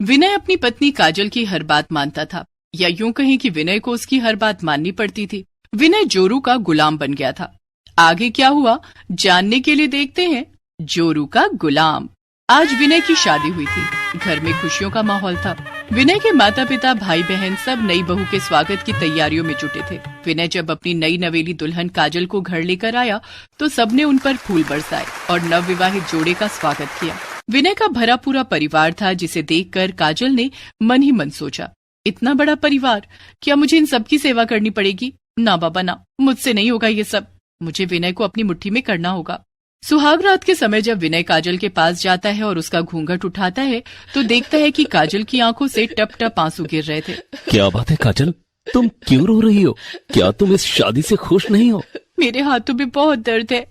विनय अपनी पत्नी काजल की हर बात मानता था, या यूं कहें कि विनय को उसकी हर बात माननी पड़ती थी। विनय जोरू का गुलाम बन गया था। आगे क्या हुआ जानने के लिए देखते हैं जोरू का गुलाम। आज विनय की शादी हुई थी। घर में खुशियों का माहौल था। विनय के माता पिता, भाई बहन सब नई बहू के स्वागत की तैयारियों में जुटे थे। विनय जब अपनी नई नवेली दुल्हन काजल को घर लेकर आया तो सबने उन पर फूल बरसाए और नवविवाहित जोड़े का स्वागत किया। विनय का भरा पूरा परिवार था, जिसे देखकर काजल ने मन ही मन सोचा, इतना बड़ा परिवार, क्या मुझे इन सब की सेवा करनी पड़ेगी? ना बाबा ना, मुझसे नहीं होगा ये सब। मुझे विनय को अपनी मुट्ठी में करना होगा। सुहाग रात के समय जब विनय काजल के पास जाता है और उसका घूंघट उठाता है तो देखता है कि काजल की आंखों से टप टप आंसू गिर रहे थे। क्या बात है काजल, तुम क्यों रो रही हो? क्या तुम इस शादी से खुश नहीं हो? मेरे हाथों में बहुत दर्द है।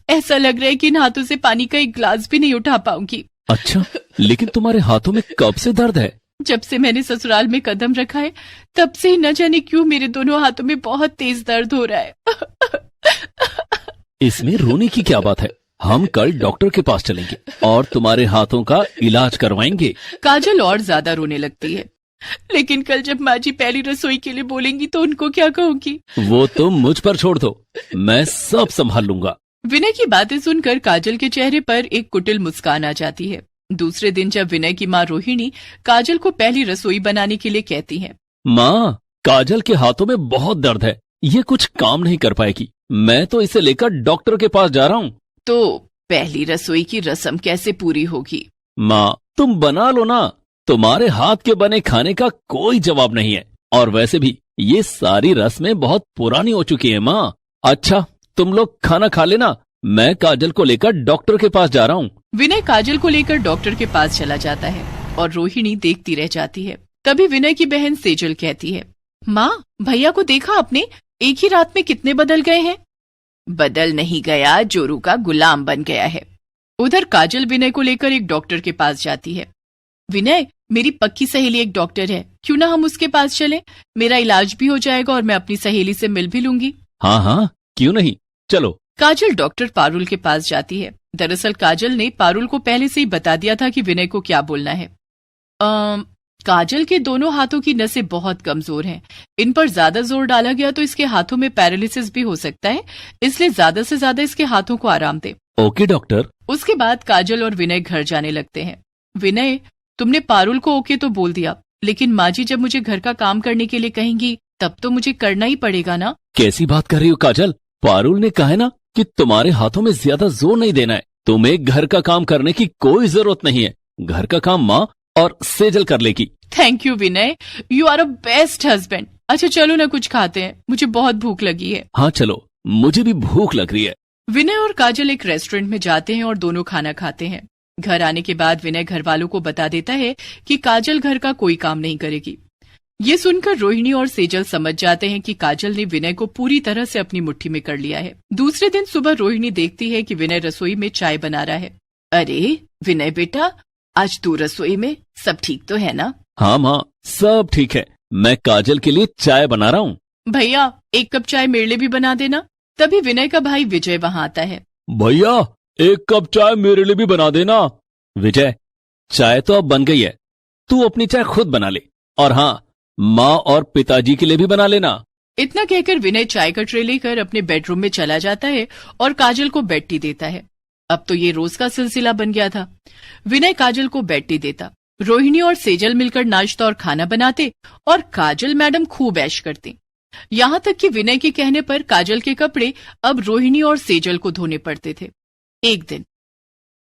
ऐसा लग रहा है कि इन हाथों से पानी का एक गिलास भी नहीं उठा पाऊंगी। अच्छा, लेकिन तुम्हारे हाथों में कब से दर्द है? जब से मैंने ससुराल में कदम रखा है तब से ही न जाने क्यों मेरे दोनों हाथों में बहुत तेज दर्द हो रहा है। इसमें रोने की क्या बात है? हम कल डॉक्टर के पास चलेंगे और तुम्हारे हाथों का इलाज करवाएंगे। काजल और ज्यादा रोने लगती है। लेकिन कल जब माँ जी पहली रसोई के लिए बोलेंगी तो उनको क्या कहूंगी? वो तुम मुझ पर छोड़ दो, मैं सब संभाल लूंगा। विनय की बातें सुनकर काजल के चेहरे पर एक कुटिल मुस्कान आ जाती है। दूसरे दिन जब विनय की माँ रोहिणी काजल को पहली रसोई बनाने के लिए कहती है, माँ, काजल के हाथों में बहुत दर्द है, ये कुछ काम नहीं कर पाएगी। मैं तो इसे लेकर डॉक्टर के पास जा रहा हूँ। तो पहली रसोई की रस्म कैसे पूरी होगी? माँ, तुम बना लो ना, तुम्हारे हाथ के बने खाने का कोई जवाब नहीं है। और वैसे भी ये सारी रस्में बहुत पुरानी हो चुकी है माँ। अच्छा, तुम लोग खाना खा लेना, मैं काजल को लेकर डॉक्टर के पास जा रहा हूँ। विनय काजल को लेकर डॉक्टर के पास चला जाता है और रोहिणी देखती रह जाती है। तभी विनय की बहन सेजल कहती है, माँ, भैया को देखा आपने? एक ही रात में कितने बदल गए हैं। बदल नहीं गया, जोरू का गुलाम बन गया है। उधर काजल विनय को लेकर एक डॉक्टर के पास जाती है। विनय, मेरी पक्की सहेली एक डॉक्टर है, क्यों ना हम उसके पास चलें? मेरा इलाज भी हो जाएगा और मैं अपनी सहेली से मिल भी लूंगी। हाँ हाँ, क्यों नहीं, चलो। काजल डॉक्टर पारुल के पास जाती है। दरअसल काजल ने पारुल को पहले से ही बता दिया था कि विनय को क्या बोलना है। काजल के दोनों हाथों की नसें बहुत कमजोर हैं। इन पर ज्यादा जोर डाला गया तो इसके हाथों में पैरालिसिस भी हो सकता है, इसलिए ज्यादा से ज्यादा इसके हाथों को आराम दे। Okay doctor. उसके बाद काजल और विनय घर जाने लगते हैं। विनय, तुमने पारुल को ओके तो बोल दिया, लेकिन माँ जी जब मुझे घर का काम करने के लिए कहेंगी तब तो मुझे करना ही पड़ेगा ना? कैसी बात कर रही हो काजल? पारुल ने कहा है ना कि तुम्हारे हाथों में ज्यादा जोर नहीं देना है। तुम्हें घर का काम करने की कोई जरूरत नहीं है। घर का काम माँ और सेजल कर लेगी। Thank you Vinay, you are a best husband. अच्छा चलो ना कुछ खाते हैं, मुझे बहुत भूख लगी है। हाँ चलो, मुझे भी भूख लग रही है। विनय और काजल एक रेस्टोरेंट में जाते हैं और दोनों खाना खाते हैं। घर आने के बाद विनय घर वालों को बता देता है कि काजल घर का कोई काम नहीं करेगी। ये सुनकर रोहिणी और सेजल समझ जाते हैं कि काजल ने विनय को पूरी तरह से अपनी मुट्ठी में कर लिया है। दूसरे दिन सुबह रोहिणी देखती है कि विनय रसोई में चाय बना रहा है। अरे विनय बेटा, आज तू रसोई में, सब ठीक तो है ना? हाँ माँ, सब ठीक है। मैं काजल के लिए चाय बना रहा हूँ। भैया, एक कप चाय मेरे लिए भी बना देना। तभी विनय का भाई विजय वहाँ आता है। भैया, एक कप चाय मेरे लिए भी बना देना। विजय, चाय तो अब बन गई है, तू अपनी चाय खुद बना ले। और हाँ, माँ और पिताजी के लिए भी बना लेना। इतना कहकर विनय चाय का ट्रे लेकर अपने बेडरूम में चला जाता है और काजल को बेड टी देता है। अब तो ये रोज का सिलसिला बन गया था। विनय काजल को बेड टी देता, रोहिणी और सेजल मिलकर नाश्ता और खाना बनाते और काजल मैडम खूब ऐश करती। यहाँ तक कि विनय के कहने पर काजल के कपड़े अब रोहिणी और सेजल को धोने पड़ते थे। एक दिन,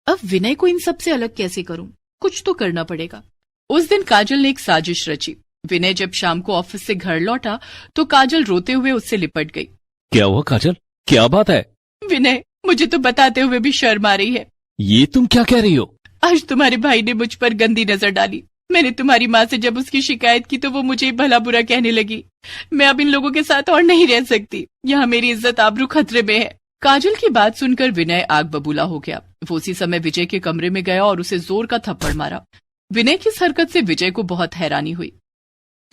अब विनय को इन सब से अलग कैसे करूं? कुछ तो करना पड़ेगा। उस दिन काजल ने एक साजिश रची। विनय जब शाम को ऑफिस से घर लौटा तो काजल रोते हुए उससे लिपट गई। क्या हुआ काजल, क्या बात है? विनय, मुझे तो बताते हुए भी शर्म आ रही है। ये तुम क्या कह रही हो? आज तुम्हारे भाई ने मुझ पर गंदी नजर डाली। मैंने तुम्हारी माँ से जब उसकी शिकायत की तो वो मुझे ही भला बुरा कहने लगी। मैं अब इन लोगों के साथ और नहीं रह सकती। यहाँ मेरी इज्जत आबरू खतरे में है। काजल की बात सुनकर विनय आग बबूला हो गया। वो उसी समय विजय के कमरे में गया और उसे जोर का थप्पड़ मारा। विनय की इस हरकत से विजय को बहुत हैरानी हुई।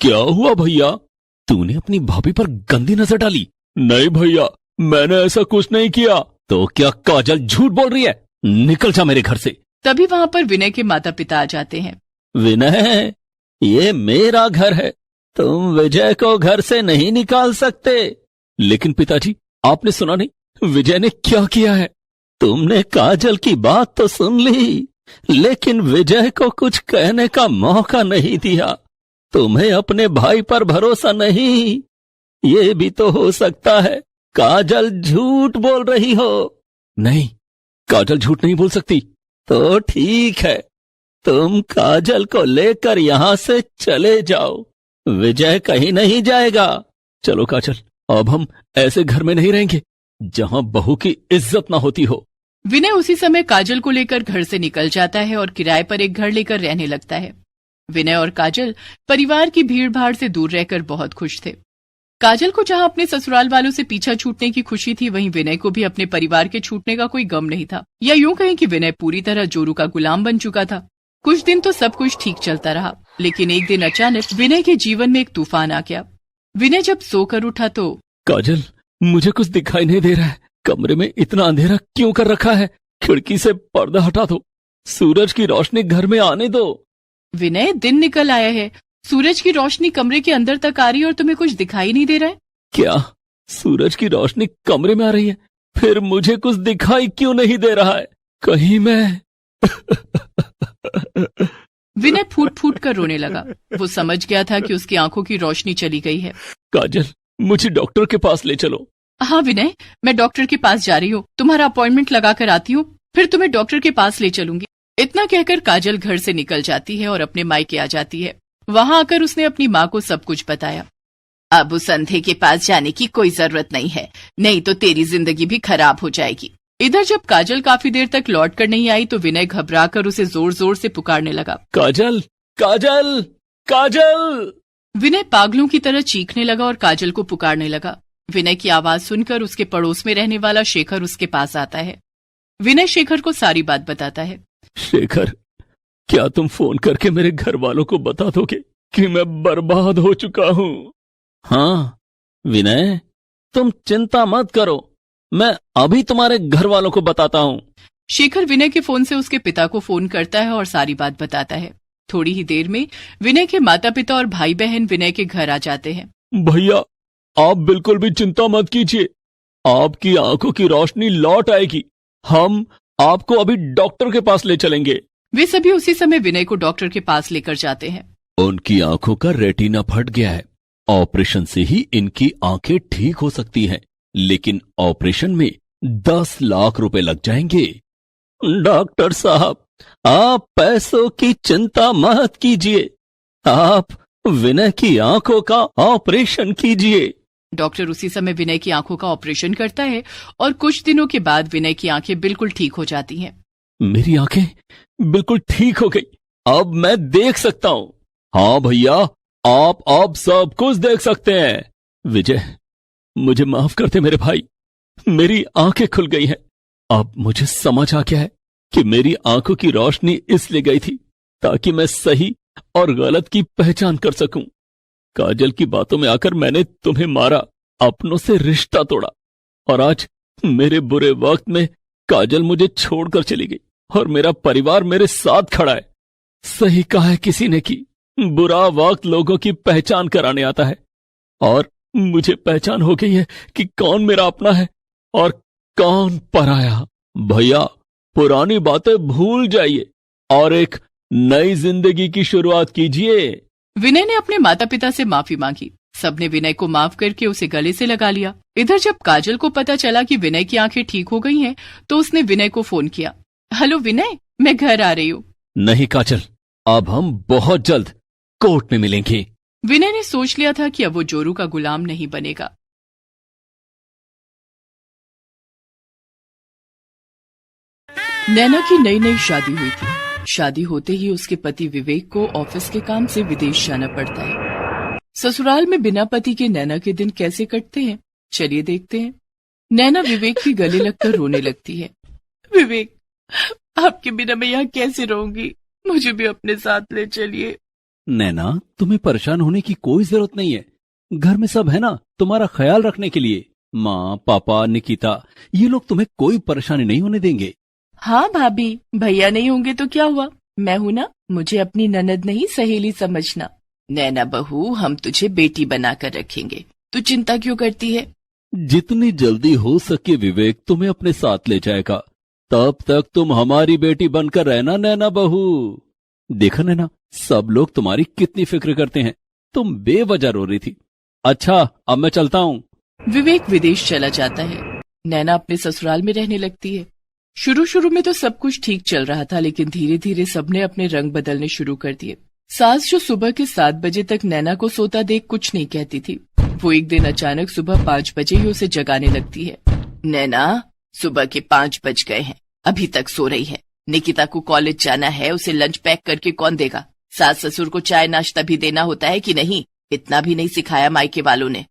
क्या हुआ भैया, तूने अपनी भाभी पर गंदी नजर डाली? नहीं भैया, मैंने ऐसा कुछ नहीं किया। तो क्या काजल झूठ बोल रही है? निकल जा मेरे घर से। तभी वहाँ पर विनय के माता पिता आ जाते हैं। विनय, ये मेरा घर है, तुम विजय को घर से नहीं निकाल सकते। लेकिन पिताजी, आपने सुना नहीं विजय ने क्या किया है? तुमने काजल की बात तो सुन ली, लेकिन विजय को कुछ कहने का मौका नहीं दिया। तुम्हें अपने भाई पर भरोसा नहीं? ये भी तो हो सकता है काजल झूठ बोल रही हो। नहीं, काजल झूठ नहीं बोल सकती। तो ठीक है, तुम काजल को लेकर यहां से चले जाओ, विजय कहीं नहीं जाएगा। चलो काजल, अब हम ऐसे घर में नहीं रहेंगे जहां बहू की इज्जत ना होती हो। विनय उसी समय काजल को लेकर घर से निकल जाता है और किराए पर एक घर लेकर रहने लगता है। विनय और काजल परिवार की भीड़ भाड़ से दूर रहकर बहुत खुश थे। काजल को जहां अपने ससुराल वालों से पीछा छूटने की खुशी थी, वहीं विनय को भी अपने परिवार के छूटने का कोई गम नहीं था। या यूं कहें कि विनय पूरी तरह जोरू का गुलाम बन चुका था। कुछ दिन तो सब कुछ ठीक चलता रहा, लेकिन एक दिन अचानक विनय के जीवन में एक तूफान आ गया। विनय जब सोकर उठा तो काजल, मुझे कुछ दिखाई नहीं दे रहा है। कमरे में इतना अंधेरा क्यों कर रखा है? खिड़की से पर्दा हटा दो, सूरज की रोशनी घर में आने दो। विनय, दिन निकल आया है, सूरज की रोशनी कमरे के अंदर तक आ रही है और तुम्हें कुछ दिखाई नहीं दे रहा है? क्या सूरज की रोशनी कमरे में आ रही है? फिर मुझे कुछ दिखाई क्यों नहीं दे रहा है? कहीं मैं विनय फूट फूट कर रोने लगा। वो समझ गया था कि उसकी आंखों की रोशनी चली गई है। काजल, मुझे डॉक्टर के पास ले चलो। हाँ विनय, मैं डॉक्टर के पास जा रही हूँ, तुम्हारा अपॉइंटमेंट लगा कर आती हूँ, फिर तुम्हें डॉक्टर के पास ले चलूंगी। इतना कहकर काजल घर से निकल जाती है और अपने मायके आ जाती है। वहां आकर उसने अपनी माँ को सब कुछ बताया। अब उस अंधे के पास जाने की कोई जरूरत नहीं है, नहीं तो तेरी जिंदगी भी खराब हो जाएगी। इधर जब काजल काफी देर तक लौट कर नहीं आई तो विनय घबराकर उसे जोर जोर से पुकारने लगा, काजल, काजल, काजल। विनय पागलों की तरह चीखने लगा और काजल को पुकारने लगा। विनय की आवाज सुनकर उसके पड़ोस में रहने वाला शेखर उसके पास आता है। विनय शेखर को सारी बात बताता है। शेखर, क्या तुम फोन करके मेरे घर वालों को बता दोगे कि मैं बर्बाद हो चुका हूं? हाँ विनय, तुम चिंता मत करो, मैं अभी तुम्हारे घर वालों को बताता हूँ। शेखर विनय के फोन से उसके पिता को फोन करता है और सारी बात बताता है। थोड़ी ही देर में विनय के माता पिता और भाई बहन विनय के घर आ जाते हैं। भैया, आप बिल्कुल भी चिंता मत कीजिए, आपकी आंखों की रोशनी लौट आएगी। हम आपको अभी डॉक्टर के पास ले चलेंगे। वे सभी उसी समय विनय को डॉक्टर के पास लेकर जाते हैं। उनकी आंखों का रेटिना फट गया है, ऑपरेशन से ही इनकी आंखें ठीक हो सकती हैं, लेकिन ऑपरेशन में 10 लाख रुपए लग जाएंगे। डॉक्टर साहब, आप पैसों की चिंता मत कीजिए, आप विनय की आंखों का ऑपरेशन कीजिए। डॉक्टर उसी समय विनय की आंखों का ऑपरेशन करता है और कुछ दिनों के बाद विनय की आंखें बिल्कुल ठीक हो जाती हैं। मेरी आंखें बिल्कुल ठीक हो गई, अब मैं देख सकता हूँ। हाँ भैया, आप अब सब कुछ देख सकते हैं। विजय, मुझे माफ कर दे मेरे भाई, मेरी आंखें खुल गई हैं। अब मुझे समझ आ गया है कि मेरी आंखों की रोशनी इसलिए गई थी ताकि मैं सही और गलत की पहचान कर सकूं। काजल की बातों में आकर मैंने तुम्हें मारा, अपनों से रिश्ता तोड़ा, और आज मेरे बुरे वक्त में काजल मुझे छोड़कर चली गई और मेरा परिवार मेरे साथ खड़ा है। सही कहा है किसी ने कि बुरा वक्त लोगों की पहचान कराने आता है, और मुझे पहचान हो गई है कि कौन मेरा अपना है और कौन पराया। भैया, पुरानी बातें भूल जाइए और एक नई जिंदगी की शुरुआत कीजिए। विनय ने अपने माता पिता से माफी मांगी। सबने विनय को माफ करके उसे गले से लगा लिया। इधर जब काजल को पता चला कि विनय की आंखें ठीक हो गई हैं, तो उसने विनय को फोन किया। हेलो विनय, मैं घर आ रही हूँ। नहीं काजल, अब हम बहुत जल्द कोर्ट में मिलेंगे। विनय ने सोच लिया था कि अब वो जोरू का गुलाम नहीं बनेगा। नैना की नई नई शादी हुई थी। शादी होते ही उसके पति विवेक को ऑफिस के काम से विदेश जाना पड़ता है। ससुराल में बिना पति के नैना के दिन कैसे कटते हैं, चलिए देखते हैं। नैना विवेक के गले लगकर रोने लगती है। विवेक, आपके बिना मैं यहाँ कैसे रहूंगी, मुझे भी अपने साथ ले चलिए। नैना, तुम्हें परेशान होने की कोई जरूरत नहीं है, घर में सब है ना तुम्हारा ख्याल रखने के लिए। माँ, पापा, निकिता, ये लोग तुम्हें कोई परेशानी नहीं होने देंगे। हाँ भाभी, भैया नहीं होंगे तो क्या हुआ, मैं हूं ना, मुझे अपनी ननद नहीं सहेली समझना। नैना बहू, हम तुझे बेटी बनाकर रखेंगे, तू चिंता क्यों करती है? जितनी जल्दी हो सके विवेक तुम्हें अपने साथ ले जाएगा। तब तक तुम हमारी बेटी बनकर रहना नैना बहू। देखा नैना, सब लोग तुम्हारी कितनी फिक्र करते हैं, तुम बेवजह रो रही थी। अच्छा, अब मैं चलता हूँ। विवेक विदेश चला जाता है। नैना अपने ससुराल में रहने लगती है। शुरू शुरू में तो सब कुछ ठीक चल रहा था, लेकिन धीरे धीरे सबने अपने रंग बदलने शुरू कर दिए। सास जो सुबह के 7 बजे तक नैना को सोता देख कुछ नहीं कहती थी, वो एक दिन अचानक सुबह 5 बजे ही उसे जगाने लगती है। नैना, सुबह के 5 बज गए हैं, अभी तक सो रही है। निकिता को कॉलेज जाना है, उसे लंच पैक करके कौन देगा? सास ससुर को चाय नाश्ता भी देना होता है कि नहीं? इतना भी नहीं सिखाया मायके वालों ने।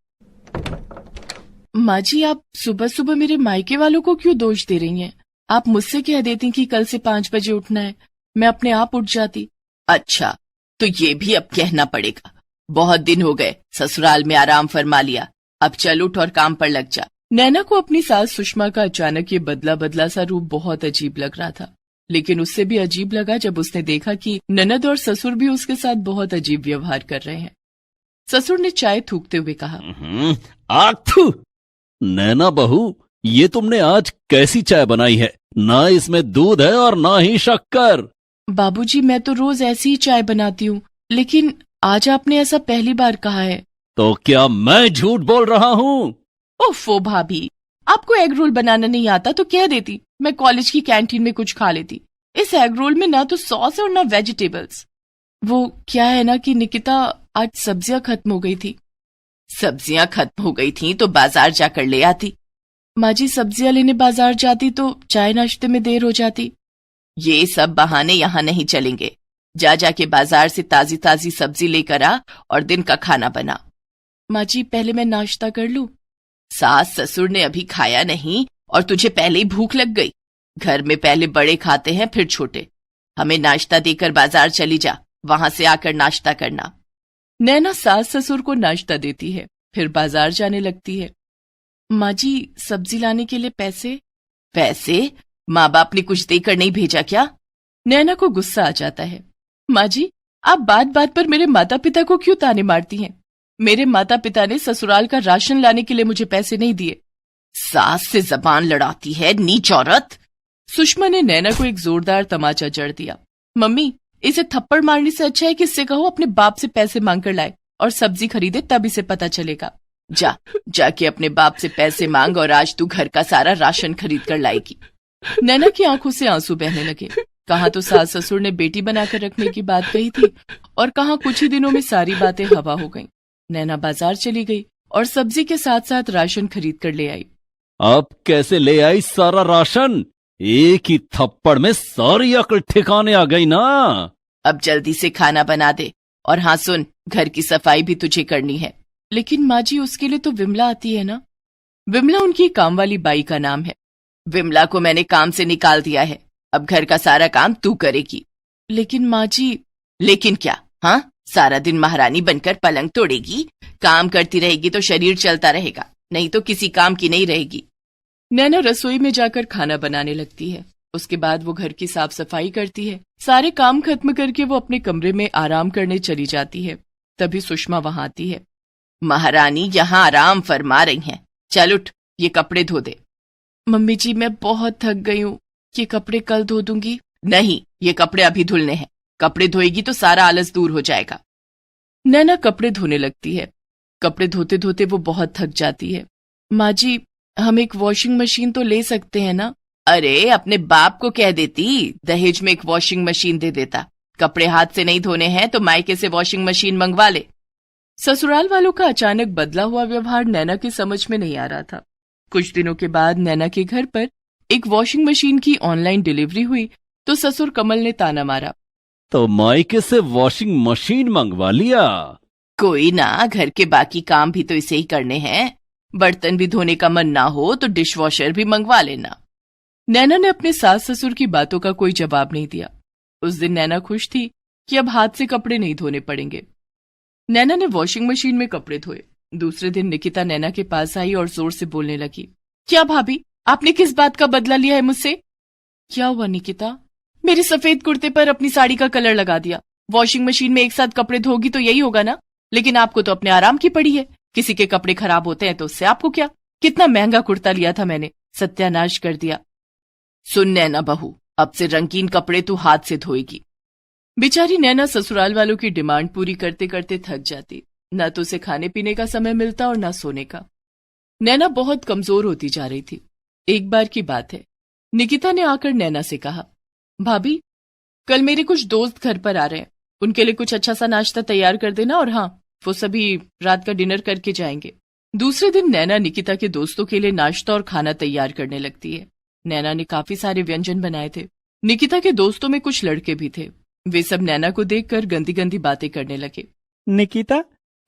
माँ जी, आप सुबह सुबह मेरे मायके वालों को क्यों दोष दे रही हैं? आप मुझसे कह देती कि कल से 5 बजे उठना है, मैं अपने आप उठ जाती। अच्छा, तो ये भी अब कहना पड़ेगा। बहुत दिन हो गए, ससुराल में आराम फरमा लिया, अब चल उठ और काम पर लग जा। नैना को अपनी सास सुषमा का अचानक ये बदला बदला सा रूप बहुत अजीब लग रहा था, लेकिन उससे भी अजीब लगा जब उसने देखा कि ननद और ससुर भी उसके साथ बहुत अजीब व्यवहार कर रहे हैं। ससुर ने चाय थूकते हुए कहा, आथू! नैना बहू, ये तुमने आज कैसी चाय बनाई है? ना इसमें दूध है और ना ही शक्कर। बाबूजी, मैं तो रोज ऐसी ही चाय बनाती हूँ, लेकिन आज आपने ऐसा पहली बार कहा है। तो क्या मैं झूठ बोल रहा हूँ? ओफो भाभी, आपको एग रोल बनाना नहीं आता तो कह देती, मैं कॉलेज की कैंटीन में कुछ खा लेती। इस एग रोल में ना तो सॉस और ना वेजिटेबल्स। वो क्या है ना कि निकिता, आज सब्जियां खत्म हो गई थी। सब्जियां खत्म हो गई थी तो बाजार जाकर ले आती। माँ जी, सब्जियां लेने बाजार जाती तो चाय नाश्ते में देर हो जाती। ये सब बहाने यहाँ नहीं चलेंगे। जाके बाजार से ताजी ताजी सब्जी लेकर आ और दिन का खाना बना। माँ जी, पहले मैं नाश्ता कर लूं? सास ससुर ने अभी खाया नहीं और तुझे पहले ही भूख लग गई। घर में पहले बड़े खाते हैं फिर छोटे। हमें नाश्ता देकर बाजार चली जा, वहां से आकर नाश्ता करना। नैना सास ससुर को नाश्ता देती है, फिर बाजार जाने लगती है। माँ जी, सब्जी लाने के लिए पैसे? पैसे? माँ बाप ने कुछ देकर नहीं भेजा क्या? नैना को गुस्सा आ जाता है। माँ जी, आप बात बात पर मेरे माता पिता को क्यों ताने मारती हैं? मेरे माता पिता ने ससुराल का राशन लाने के लिए मुझे पैसे नहीं दिए। सास से जबान लड़ाती है, नीच औरत। सुषमा ने नैना को एक जोरदार तमाचा जड़ दिया। मम्मी, इसे थप्पड़ मारने से अच्छा है कि इससे कहो अपने बाप से पैसे मांग कर लाए और सब्जी खरीदे, तब इसे पता चलेगा। जाके अपने बाप से पैसे मांग और आज तू घर का सारा राशन खरीद कर लाएगी। नैना की आंखों से आंसू बहने लगे। कहाँ तो सास ससुर ने बेटी बनाकर रखने की बात कही थी और कहाँ कुछ ही दिनों में सारी बातें हवा हो गईं। नैना बाजार चली गई और सब्जी के साथ साथ राशन खरीद कर ले आई। अब कैसे ले आई सारा राशन? एक ही थप्पड़ में सारी अकल ठिकाने आ गई ना। अब जल्दी से खाना बना दे, और हाँ सुन, घर की सफाई भी तुझे करनी है। लेकिन माँ जी, उसके लिए तो विमला आती है ना। विमला उनकी काम वाली बाई का नाम है। विमला को मैंने काम से निकाल दिया है, अब घर का सारा काम तू करेगी। लेकिन माँ जी। लेकिन क्या? हाँ, सारा दिन महारानी बनकर पलंग तोड़ेगी? काम करती रहेगी तो शरीर चलता रहेगा, नहीं तो किसी काम की नहीं रहेगी। नैना रसोई में जाकर खाना बनाने लगती है। उसके बाद वो घर की साफ सफाई करती है। सारे काम खत्म करके वो अपने कमरे में आराम करने चली जाती है। तभी सुषमा वहां आती है। महारानी यहाँ आराम फरमा रही हैं, चल उठ, ये कपड़े धो दे। मम्मी जी, मैं बहुत थक गई हूँ, ये कपड़े कल धो दूंगी। नहीं, ये कपड़े अभी धुलने हैं, कपड़े धोएगी तो सारा आलस दूर हो जाएगा। नैना कपड़े धोने लगती है। कपड़े धोते धोते वो बहुत थक जाती है। माँ जी, हम एक वॉशिंग मशीन तो ले सकते हैं ना? अरे, अपने बाप को कह देती, दहेज में एक वॉशिंग मशीन दे देता। कपड़े हाथ से नहीं धोने हैं तो मायके से वॉशिंग मशीन मंगवा ले। ससुराल वालों का अचानक बदला हुआ व्यवहार नैना की समझ में नहीं आ रहा था। कुछ दिनों के बाद नैना के घर पर एक वॉशिंग मशीन की ऑनलाइन डिलीवरी हुई तो ससुर कमल ने ताना मारा। तो मायके से वॉशिंग मशीन मंगवा लिया? कोई ना, घर के बाकी काम भी तो इसे ही करने हैं। बर्तन भी धोने का मन ना हो तो डिश वॉशर भी मंगवा लेना। नैना ने अपने सास ससुर की बातों का कोई जवाब नहीं दिया। उस दिन नैना खुश थी कि अब हाथ से कपड़े नहीं धोने पड़ेंगे। नैना ने वॉशिंग मशीन में कपड़े धोए। दूसरे दिन निकिता नैना के पास आई और जोर से बोलने लगी। क्या भाभी, आपने किस बात का बदला लिया है मुझसे? क्या हुआ निकिता? मेरे सफेद कुर्ते पर अपनी साड़ी का कलर लगा दिया। वॉशिंग मशीन में एक साथ कपड़े धोगी तो यही होगा ना, लेकिन आपको तो अपने आराम की पड़ी है। किसी के कपड़े खराब होते हैं तो उससे आपको क्या? कितना महंगा कुर्ता लिया था मैंने, सत्यानाश कर दिया। सुन नैना बहू, अब से रंगीन कपड़े तू हाथ से धोएगी। बेचारी नैना ससुराल वालों की डिमांड पूरी करते करते थक जाती। न तो उसे खाने पीने का समय मिलता और न सोने का। नैना बहुत कमजोर होती जा रही थी। एक बार की बात है, निकिता ने आकर नैना से कहा, भाभी कल मेरे कुछ दोस्त घर पर आ रहे हैं, उनके लिए कुछ अच्छा सा नाश्ता तैयार कर देना, और हाँ, वो सभी रात का डिनर करके जाएंगे। दूसरे दिन नैना निकिता के दोस्तों के लिए नाश्ता और खाना तैयार करने लगती है। नैना ने काफी सारे व्यंजन बनाए थे। निकिता के दोस्तों में कुछ लड़के भी थे। वे सब नैना को देखकर गंदी गंदी बातें करने लगे। निकिता,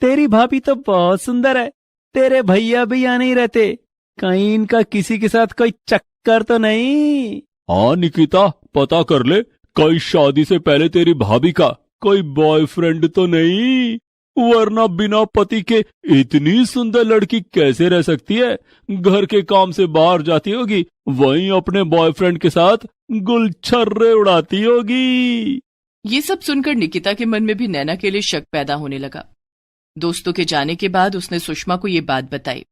तेरी भाभी तो बहुत सुंदर है। तेरे भैया भी यहाँ नहीं रहते, कहीं इनका किसी के साथ कोई चक्कर तो नहीं? हाँ निकिता, पता कर ले, कहीं शादी से पहले तेरी भाभी का कोई बॉयफ्रेंड तो नहीं, वरना बिना पति के इतनी सुंदर लड़की कैसे रह सकती है? घर के काम से बाहर जाती होगी, वहीं अपने बॉयफ्रेंड के साथ गुलछर्रे उड़ाती होगी। ये सब सुनकर निकिता के मन में भी नैना के लिए शक पैदा होने लगा। दोस्तों के जाने के बाद उसने सुषमा को ये बात बताई।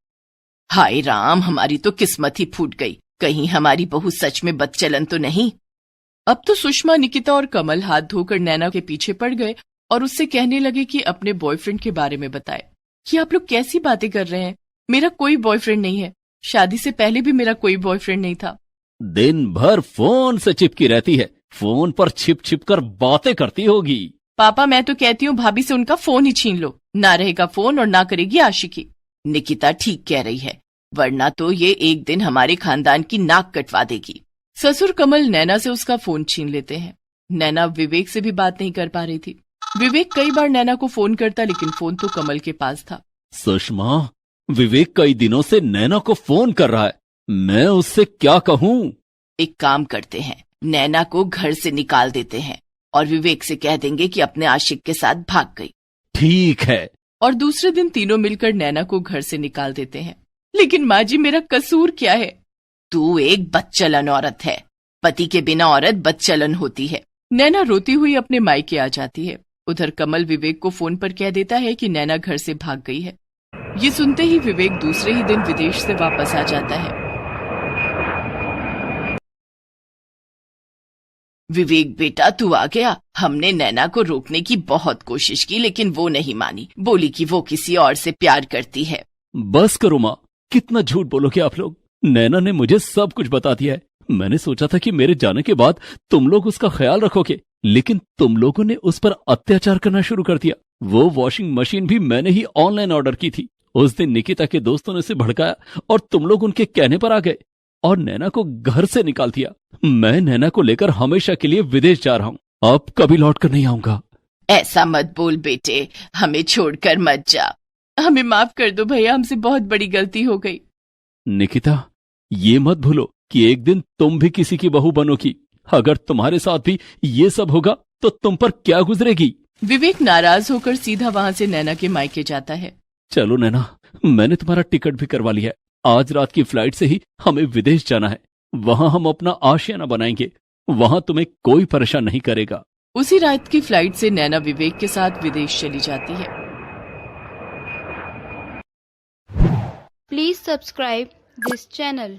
हाय राम, हमारी तो किस्मत ही फूट गई, कहीं हमारी बहू सच में बदचलन तो नहीं। अब तो सुषमा, निकिता और कमल हाथ धोकर नैना के पीछे पड़ गए और उससे कहने लगे कि अपने बॉयफ्रेंड के बारे में बताए। कि आप लोग कैसी बातें कर रहे हैं, मेरा कोई बॉयफ्रेंड नहीं है, शादी से पहले भी मेरा कोई बॉयफ्रेंड नहीं था। दिन भर फोन से चिपकी रहती है, फोन पर छिप छिप कर बातें करती होगी। पापा मैं तो कहती हूँ भाभी से उनका फोन ही छीन लो, ना रहेगा फोन और ना करेगी आशिकी। निकिता ठीक कह रही है, वरना तो ये एक दिन हमारे खानदान की नाक कटवा देगी। ससुर कमल नैना से उसका फोन छीन लेते हैं। नैना विवेक से भी बात नहीं कर पा रही थी। विवेक कई बार नैना को फोन करता, लेकिन फोन तो कमल के पास था। सुषमा, विवेक कई दिनों से नैना को फोन कर रहा है, मैं उससे क्या कहूँ? एक काम करते हैं, नैना को घर से निकाल देते हैं और विवेक से कह देंगे कि अपने आशिक के साथ भाग गई। ठीक है। और दूसरे दिन तीनों मिलकर नैना को घर से निकाल देते हैं। लेकिन माँ जी, मेरा कसूर क्या है? तू एक बदचलन औरत है, पति के बिना औरत बदचलन होती है। नैना रोती हुई अपने मायके आ जाती है। उधर कमल विवेक को फोन पर कह देता है कि नैना घर से भाग गई है। ये सुनते ही विवेक दूसरे ही दिन विदेश से वापस आ जाता है। विवेक बेटा, तू आ गया। हमने नैना को रोकने की बहुत कोशिश की, लेकिन वो नहीं मानी, बोली कि वो किसी और से प्यार करती है। बस करो माँ, कितना झूठ बोलोगे आप लोग। नैना ने मुझे सब कुछ बता दिया है। मैंने सोचा था कि मेरे जाने के बाद तुम लोग उसका ख्याल रखोगे, लेकिन तुम लोगों ने उस पर अत्याचार करना शुरू कर दिया। वो वॉशिंग मशीन भी मैंने ही ऑनलाइन ऑर्डर की थी। उस दिन निकिता के दोस्तों ने उसे भड़काया और तुम लोग उनके कहने पर आ गए और नैना को घर से निकाल दिया। मैं नैना को लेकर हमेशा के लिए विदेश जा रहा हूँ, अब कभी लौट कर नहीं आऊंगा। ऐसा मत बोल बेटे, हमें छोड़कर मत जा। हमें माफ कर दो भैया, हमसे बहुत बड़ी गलती हो गई। निकिता, ये मत भूलो कि एक दिन तुम भी किसी की बहू बनोगी। अगर तुम्हारे साथ भी ये सब होगा तो तुम पर क्या गुजरेगी? विवेक नाराज होकर सीधा वहां से नैना के मायके जाता है। चलो नैना, मैंने तुम्हारा टिकट भी करवा लिया है। आज रात की फ्लाइट से ही हमें विदेश जाना है। वहां हम अपना आशियाना बनाएंगे, वहां तुम्हें कोई परेशान नहीं करेगा। उसी रात की फ्लाइट से नैना विवेक के साथ विदेश चली जाती है। Please subscribe this channel.